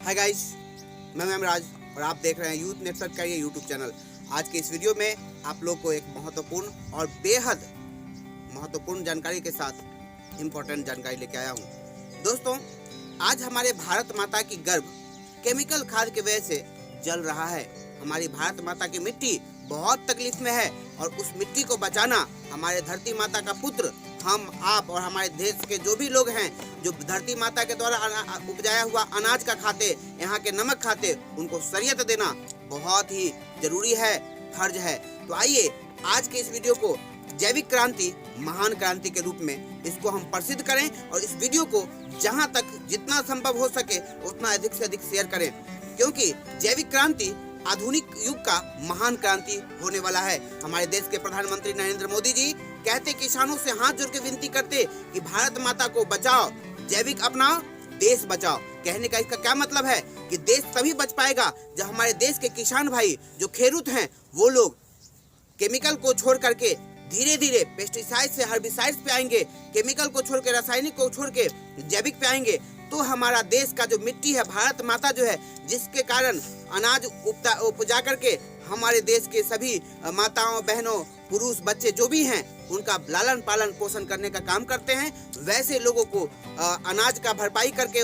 Hi guys, मैं राज और आप देख रहे हैं यूथ नेटवर्क का ये यूट्यूब चैनल। आज के इस वीडियो में आप लोग को एक महत्वपूर्ण और बेहद महत्वपूर्ण जानकारी के साथ इम्पोर्टेंट जानकारी लेके आया हूँ। दोस्तों, आज हमारे भारत माता की गर्भ केमिकल खाद की वजह से जल रहा है। हमारी भारत माता की मिट्टी बहुत तकलीफ में है और उस मिट्टी को बचाना हमारे धरती माता का पुत्र हम, आप और हमारे देश के जो भी लोग हैं जो धरती माता के द्वारा उपजाया हुआ अनाज का खाते, यहाँ के नमक खाते, उनको शरीयत देना बहुत ही जरूरी है, फर्ज है। तो आइए आज के इस वीडियो को जैविक क्रांति महान क्रांति के रूप में इसको हम प्रसिद्ध करें और इस वीडियो को जहाँ तक जितना संभव हो सके उतना अधिक से अधिक शेयर करें, क्योंकि जैविक क्रांति आधुनिक युग का महान क्रांति होने वाला है। हमारे देश के प्रधानमंत्री नरेंद्र मोदी जी कहते, किसानों से हाथ जोड़ के विनती करते कि भारत माता को बचाओ, जैविक अपनाओ, देश बचाओ। कहने का इसका क्या मतलब है कि देश तभी बच पाएगा जब हमारे देश के किसान भाई जो खेरूत हैं वो लोग केमिकल को छोड़ करके धीरे धीरे पेस्टिसाइड से हर्बिसाइड्स पे आएंगे, केमिकल को छोड़ के रासायनिक को छोड़ के जैविक पे आएंगे, तो हमारा देश का जो मिट्टी है, भारत माता जो है, जिसके कारण अनाज उपजा करके हमारे देश के सभी माताओं, बहनों, पुरुष, बच्चे जो भी हैं उनका लालन पालन पोषण करने का काम करते हैं, वैसे लोगों को अनाज का भरपाई करके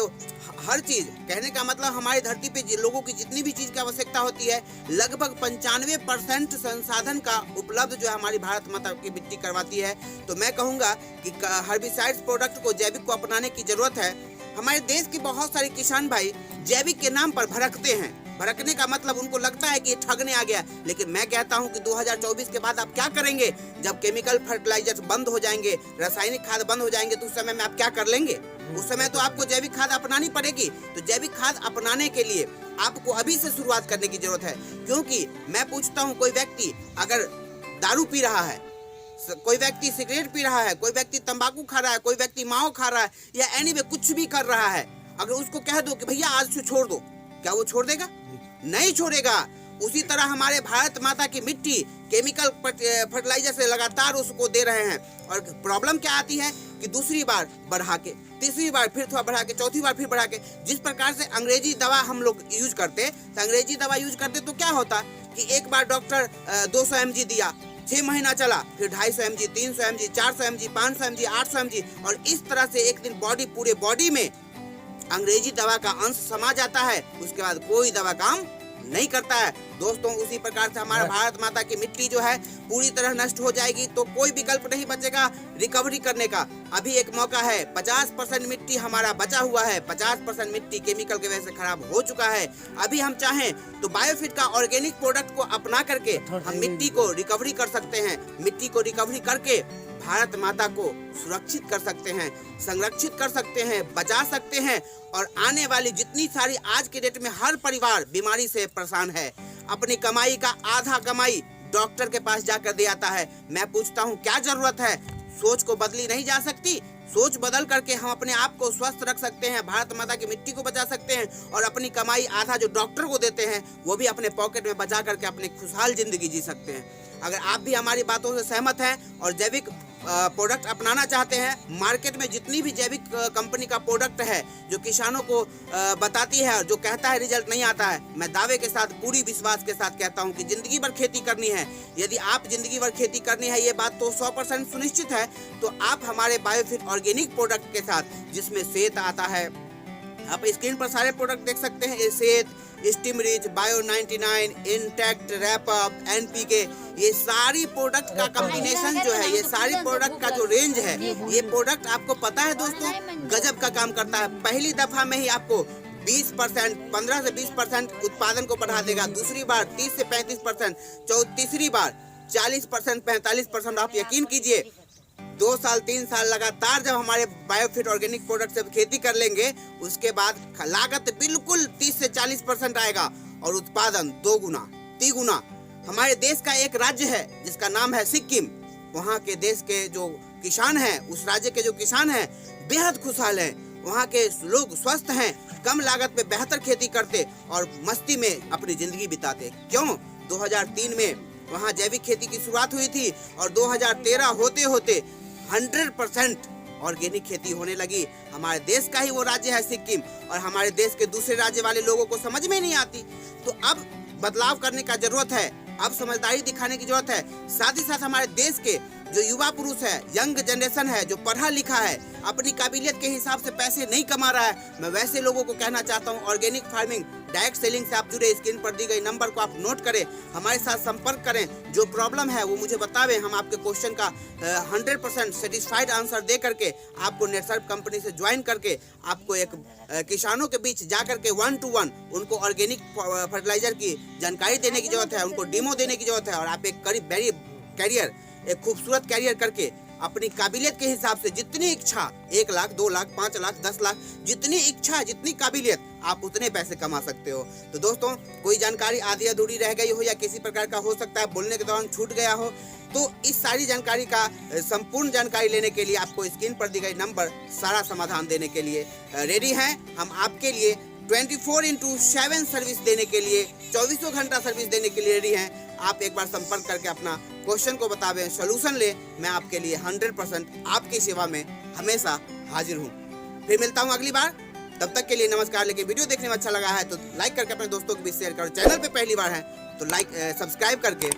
हर चीज, कहने का मतलब हमारी धरती पे लोगों की जितनी भी चीज की आवश्यकता होती है, लगभग 95% संसाधन का उपलब्ध जो है हमारी भारत माता की मिट्टी करवाती है। तो मैं कहूँगा कि हर्बिसाइड्स प्रोडक्ट को, जैविक को अपनाने की जरूरत है। हमारे देश के बहुत सारे किसान भाई जैविक के नाम पर भड़कते हैं। भड़कने का मतलब उनको लगता है कि ये ठगने आ गया, लेकिन मैं कहता हूं कि 2024 के बाद आप क्या करेंगे? जब केमिकल फर्टिलाइजर्स बंद हो जाएंगे, रासायनिक खाद बंद हो जाएंगे, तो उस समय में आप क्या कर लेंगे? उस समय तो आपको जैविक खाद अपनानी पड़ेगी। तो जैविक खाद अपनाने के लिए आपको अभी से शुरुआत करने की जरूरत है, क्योंकि मैं पूछता हूँ, कोई व्यक्ति अगर दारू पी रहा है, कोई व्यक्ति सिगरेट पी रहा है, कोई व्यक्ति तंबाकू खा रहा है, कोई व्यक्ति माओ खा रहा है या एनीवे कुछ भी कर रहा है, अगर उसको कह दो कि भैया आज से छोड़ दो, क्या वो छोड़ देगा? नहीं छोड़ेगा। उसी तरह हमारे भारत माता की मिट्टी केमिकल फर्टिलाइजर से लगातार उसको दे रहे हैं और प्रॉब्लम क्या आती है कि दूसरी बार बढ़ा के, तीसरी बार फिर थोड़ा बढ़ा के, चौथी बार फिर बढ़ा के, जिस प्रकार से अंग्रेजी दवा हम लोग यूज करते, तो अंग्रेजी दवा यूज करते तो क्या होता कि एक बार डॉक्टर 200 mg दिया, 6 महीना चला, फिर 250 mg, 300 mg, 400 mg, 500 mg, 800 mg, और इस तरह से एक दिन पूरे बॉडी में अंग्रेजी दवा का अंश समा जाता है। उसके बाद कोई दवा काम नहीं करता है। दोस्तों, उसी प्रकार से हमारा भारत माता की मिट्टी जो है पूरी तरह नष्ट हो जाएगी तो कोई विकल्प नहीं बचेगा रिकवरी करने का। अभी एक मौका है, 50% मिट्टी हमारा बचा हुआ है, 50% मिट्टी केमिकल की वजह से खराब हो चुका है। अभी हम चाहें तो बायोफिट का ऑर्गेनिक प्रोडक्ट को अपना करके हम मिट्टी को रिकवरी कर सकते हैं। मिट्टी को रिकवरी करके भारत माता को सुरक्षित कर सकते हैं, संरक्षित कर सकते हैं, बचा सकते हैं। और आने वाली जितनी सारी, आज के डेट में हर परिवार बीमारी से परेशान है, अपनी कमाई का आधा कमाई डॉक्टर के पास जाकर दे आता है। मैं पूछता हूँ, क्या जरूरत है? सोच को बदली नहीं जा सकती? सोच बदल करके हम अपने आप को स्वस्थ रख सकते हैं, भारत माता की मिट्टी को बचा सकते हैं और अपनी कमाई आधा जो डॉक्टर को देते हैं वो भी अपने पॉकेट में बचा करके अपनी खुशहाल जिंदगी जी सकते हैं। अगर आप भी हमारी बातों से सहमत हैं और जैविक प्रोडक्ट अपनाना चाहते हैं, मार्केट में जितनी भी जैविक कंपनी का प्रोडक्ट है जो किसानों को बताती है और जो कहता है रिजल्ट नहीं आता है, मैं दावे के साथ, पूरी विश्वास के साथ कहता हूं कि जिंदगी भर खेती करनी है। यदि आप जिंदगी भर खेती करनी है, ये बात तो 100% सुनिश्चित है, तो आप हमारे बायोफिट ऑर्गेनिक प्रोडक्ट के साथ, जिसमें सेहत आता है, आप स्क्रीन पर सारे प्रोडक्ट देख सकते हैं, सेहत, steam rich, bio 99, intact, wrap up, NPK, ये सारी प्रोडक्ट का कॉम्बिनेशन जो है, ये सारी प्रोडक्ट का जो रेंज है, ये प्रोडक्ट आपको पता है दोस्तों, गजब का काम करता है। पहली दफा में ही आपको 20%, 15 से 20% उत्पादन को बढ़ा देगा, दूसरी बार 30 से 35%, तीसरी बार 40%, 45%। आप यकीन कीजिए 2 साल 3 साल लगातार जब हमारे बायोफिट ऑर्गेनिक प्रोडक्ट से खेती कर लेंगे, उसके बाद लागत बिल्कुल 30 से 40% आएगा और उत्पादन 2 गुना 3 गुना। हमारे देश का एक राज्य है जिसका नाम है सिक्किम। वहाँ के देश के जो किसान हैं, उस राज्य के जो किसान हैं बेहद खुशहाल हैं। वहाँ के लोग स्वस्थ हैं, कम लागत में बेहतर खेती करते और मस्ती में अपनी जिंदगी बिताते। क्यों? 2003 में वहाँ जैविक खेती की शुरुआत हुई थी और 2013 होते होते 100% ऑर्गेनिक खेती होने लगी। हमारे देश का ही वो राज्य है सिक्किम, और हमारे देश के दूसरे राज्य वाले लोगों को समझ में नहीं आती। तो अब बदलाव करने का जरूरत है, अब समझदारी दिखाने की जरूरत है। साथ ही साथ हमारे देश के जो युवा पुरुष है, यंग जनरेशन है, जो पढ़ा लिखा है, अपनी काबिलियत के हिसाब से पैसे नहीं कमा रहा है, मैं वैसे लोगों को कहना चाहता हूं, ऑर्गेनिक फार्मिंग डायरेक्ट सेलिंग से आप जुड़े। स्क्रीन पर दी गई नंबर को आप नोट करें, हमारे साथ संपर्क करें, जो प्रॉब्लम है वो मुझे बतावें। हम आपके क्वेश्चन का 100% सेटिस्फाइड आंसर दे करके आपको नेटसर्फ कंपनी से ज्वाइन करके आपको एक किसानों के बीच जा करके 1 to 1 उनको ऑर्गेनिक फर्टिलाइजर की जानकारी देने की जरूरत है, उनको डेमो देने की जरूरत है। और आप एक कैरियर, एक खूबसूरत कैरियर करके अपनी काबिलियत के हिसाब से जितनी इच्छा, 1 लाख, 2 लाख, 5 लाख, 10 लाख, जितनी इच्छा, जितनी काबिलियत, आप उतने पैसे कमा सकते हो। तो दोस्तों, कोई जानकारी आधी अधूरी रह गई हो या किसी प्रकार का हो सकता है बोलने के दौरान छूट गया हो, तो इस सारी जानकारी का संपूर्ण जानकारी लेने के लिए आपको स्क्रीन पर दी गई नंबर सारा समाधान देने के लिए रेडी हैं। हम आपके लिए 24/7 सर्विस देने के लिए, 24 घंटा सर्विस देने के लिए रेडी हैं। आप एक बार संपर्क करके अपना क्वेश्चन को बतावें, सोल्यूशन ले। मैं आपके लिए 100% आपकी सेवा में हमेशा हाजिर हूँ। फिर मिलता हूँ अगली बार, तब तक के लिए नमस्कार। लेकिन वीडियो देखने में अच्छा लगा है तो लाइक करके अपने दोस्तों के बीच शेयर करो। चैनल पे पहली बार है तो सब्सक्राइब करके